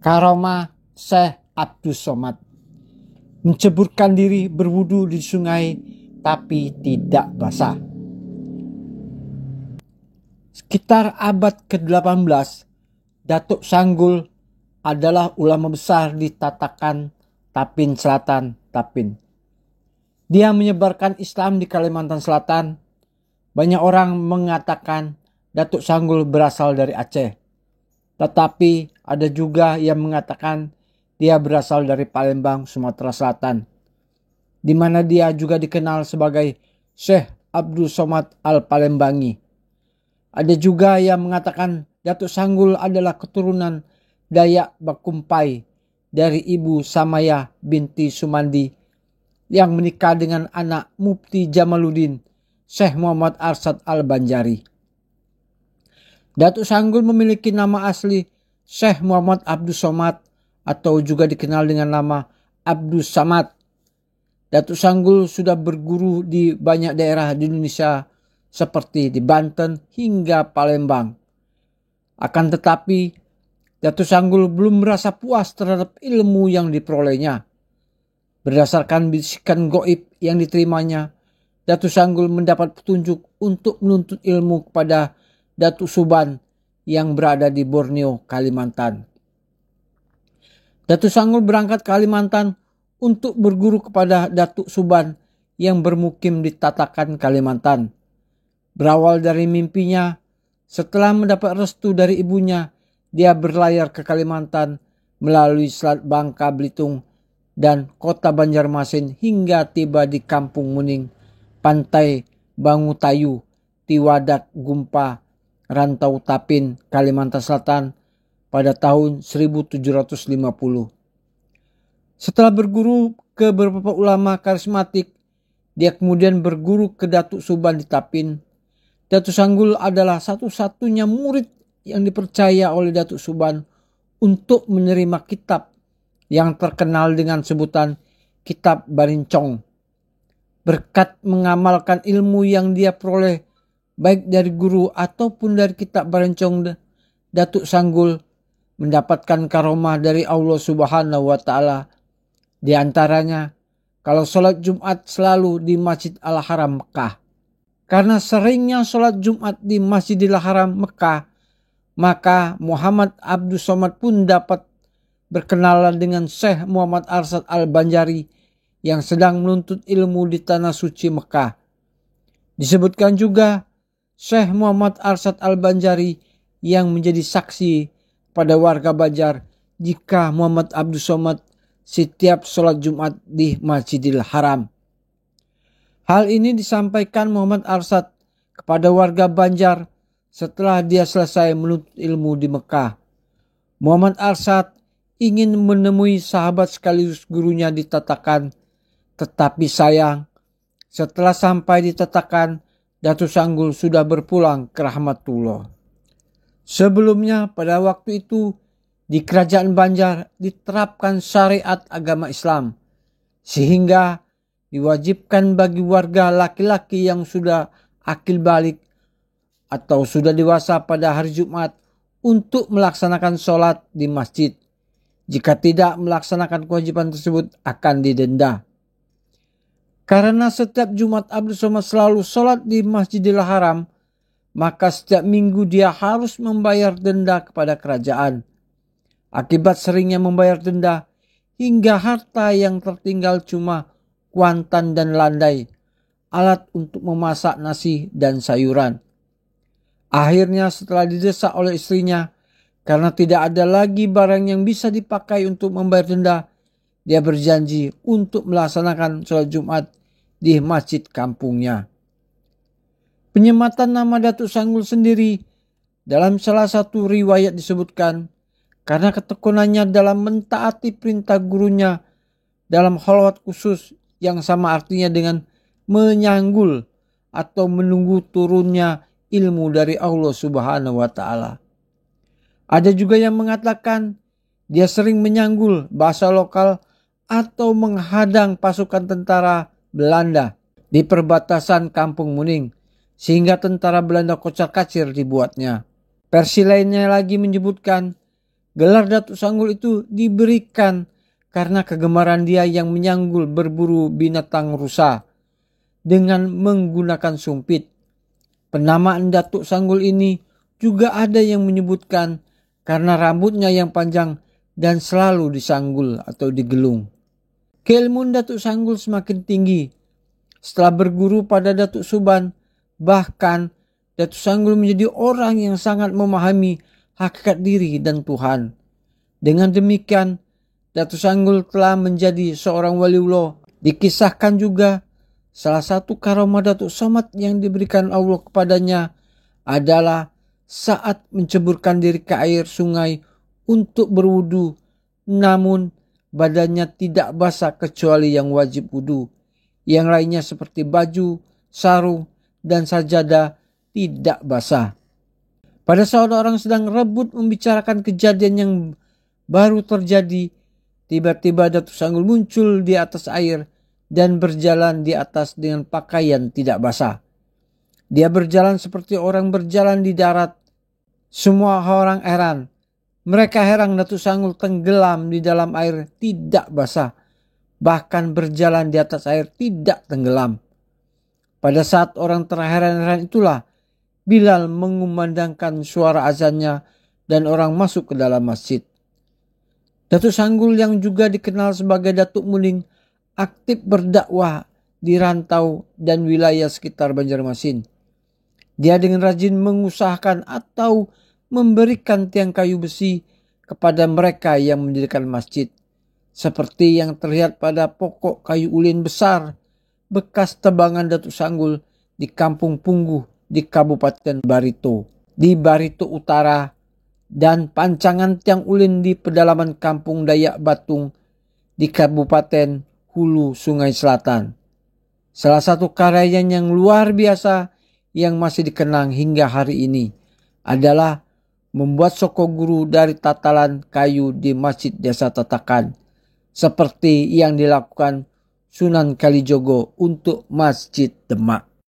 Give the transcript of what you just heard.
Karomah Syekh Abdus Somad. Menceburkan diri berwudu di sungai tapi tidak basah. Sekitar abad ke-18, Datuk Sanggul adalah ulama besar di Tatakan, Tapin Selatan, Tapin. Dia menyebarkan Islam di Kalimantan Selatan. Banyak orang mengatakan Datuk Sanggul berasal dari Aceh. Tetapi ada juga yang mengatakan dia berasal dari Palembang, Sumatera Selatan, di mana dia juga dikenal sebagai Syekh Abdul Somad Al-Palembangi. Ada juga yang mengatakan Datuk Sanggul adalah keturunan Dayak Bakumpai dari Ibu Samaya binti Sumandi yang menikah dengan anak Mufti Jamaluddin, Syekh Muhammad Arsad Al-Banjari. Datuk Sanggul memiliki nama asli Syekh Muhammad Abdus Somad atau juga dikenal dengan nama Abdus Samad. Datuk Sanggul sudah berguru di banyak daerah di Indonesia seperti di Banten hingga Palembang. Akan tetapi Datuk Sanggul belum merasa puas terhadap ilmu yang diperolehnya. Berdasarkan bisikan goib yang diterimanya, Datuk Sanggul mendapat petunjuk untuk menuntut ilmu kepada Datuk Suban yang berada di Borneo, Kalimantan. Datuk Sanggul berangkat ke Kalimantan untuk berguru kepada Datuk Suban yang bermukim di Tatakan, Kalimantan. Berawal dari mimpinya, setelah mendapat restu dari ibunya, dia berlayar ke Kalimantan melalui Selat Bangka Belitung dan kota Banjarmasin hingga tiba di Kampung Muning, Pantai Bangutayu, Tiwadak Gumpa, Rantau Tapin, Kalimantan Selatan pada tahun 1750. Setelah berguru ke beberapa ulama karismatik, dia kemudian berguru ke Datuk Suban di Tapin. Datuk Sanggul adalah satu-satunya murid yang dipercaya oleh Datuk Suban untuk menerima kitab yang terkenal dengan sebutan Kitab Barincong. Berkat mengamalkan ilmu yang dia peroleh baik dari guru ataupun dari kitab Barincong, Datuk Sanggul mendapatkan karomah dari Allah Subhanahu wa Ta'ala. Di antaranya, kalau sholat Jumat selalu di Masjid Al-Haram Mekah. Karena seringnya sholat Jumat di Masjidil Haram Mekah, maka Muhammad Abdus Somad pun dapat berkenalan dengan Syekh Muhammad Arsad Al-Banjari yang sedang menuntut ilmu di Tanah Suci Mekah. Disebutkan juga Syekh Muhammad Arsad Al-Banjari yang menjadi saksi pada warga Banjar jika Muhammad Abdus Somad setiap sholat Jumat di Masjidil Haram. Hal ini disampaikan Muhammad Arsad kepada warga Banjar setelah dia selesai menuntut ilmu di Mekah. Muhammad Arsad ingin menemui sahabat sekaligus gurunya di Tatakan, tetapi sayang, setelah sampai di Tatakan, Datuk Sanggul sudah berpulang ke rahmatullah. Sebelumnya pada waktu itu di kerajaan Banjar diterapkan syariat agama Islam, sehingga diwajibkan bagi warga laki-laki yang sudah akil balik atau sudah dewasa pada hari Jumat untuk melaksanakan sholat di masjid. Jika tidak melaksanakan kewajiban tersebut akan didenda. Karena setiap Jumat Abdus Somad selalu sholat di Masjidil Haram, maka setiap minggu dia harus membayar denda kepada kerajaan. Akibat seringnya membayar denda, hingga harta yang tertinggal cuma kuantan dan landai, alat untuk memasak nasi dan sayuran. Akhirnya setelah didesak oleh istrinya, karena tidak ada lagi barang yang bisa dipakai untuk membayar denda, dia berjanji untuk melaksanakan sholat Jumat di masjid kampungnya. Penyematan nama Datuk Sanggul sendiri dalam salah satu riwayat disebutkan karena ketekunannya dalam mentaati perintah gurunya dalam khalwat khusus yang sama artinya dengan menyanggul atau menunggu turunnya ilmu dari Allah Subhanahu wa Ta'ala. Ada juga yang mengatakan dia sering menyanggul bahasa lokal atau menghadang pasukan tentara Belanda di perbatasan Kampung Muning sehingga tentara Belanda kocar-kacir dibuatnya. Versi lainnya lagi menyebutkan Gelar Datuk Sanggul itu diberikan karena kegemaran dia yang menyanggul berburu binatang rusa dengan menggunakan sumpit. Penamaan Datuk Sanggul ini juga ada yang menyebutkan karena rambutnya yang panjang dan selalu disanggul atau digelung. Keilmuan Datuk Sanggul semakin tinggi setelah berguru pada Datuk Suban. Bahkan Datuk Sanggul menjadi orang yang sangat memahami hakikat diri dan Tuhan. Dengan demikian, Datuk Sanggul telah menjadi seorang waliullah. Dikisahkan juga salah satu karamah Datuk Somad yang diberikan Allah kepadanya adalah saat menceburkan diri ke air sungai untuk berwudu, namun badannya tidak basah kecuali yang wajib wudu. Yang lainnya seperti baju, sarung, dan sajadah tidak basah. Pada saat orang sedang rebut membicarakan kejadian yang baru terjadi, tiba-tiba Datuk Sanggul muncul di atas air dan berjalan di atas dengan pakaian tidak basah. Dia berjalan seperti orang berjalan di darat. Semua orang heran. Mereka heran Datuk Sanggul tenggelam di dalam air tidak basah. Bahkan berjalan di atas air tidak tenggelam. Pada saat orang terheran-heran itulah Bilal mengumandangkan suara azannya dan orang masuk ke dalam masjid. Datuk Sanggul yang juga dikenal sebagai Datuk Muling aktif berdakwah di rantau dan wilayah sekitar Banjarmasin. Dia dengan rajin mengusahakan atau memberikan tiang kayu besi kepada mereka yang mendirikan masjid. Seperti yang terlihat pada pokok kayu ulin besar bekas tebangan Datuk Sanggul di Kampung Pungguh di Kabupaten Barito, di Barito Utara, dan pancangan tiang ulin di pedalaman Kampung Dayak Batung di Kabupaten Hulu Sungai Selatan. Salah satu karya yang luar biasa yang masih dikenang hingga hari ini adalah membuat soko guru dari tatalan kayu di Masjid Desa Tatakan, seperti yang dilakukan Sunan Kalijogo untuk Masjid Demak.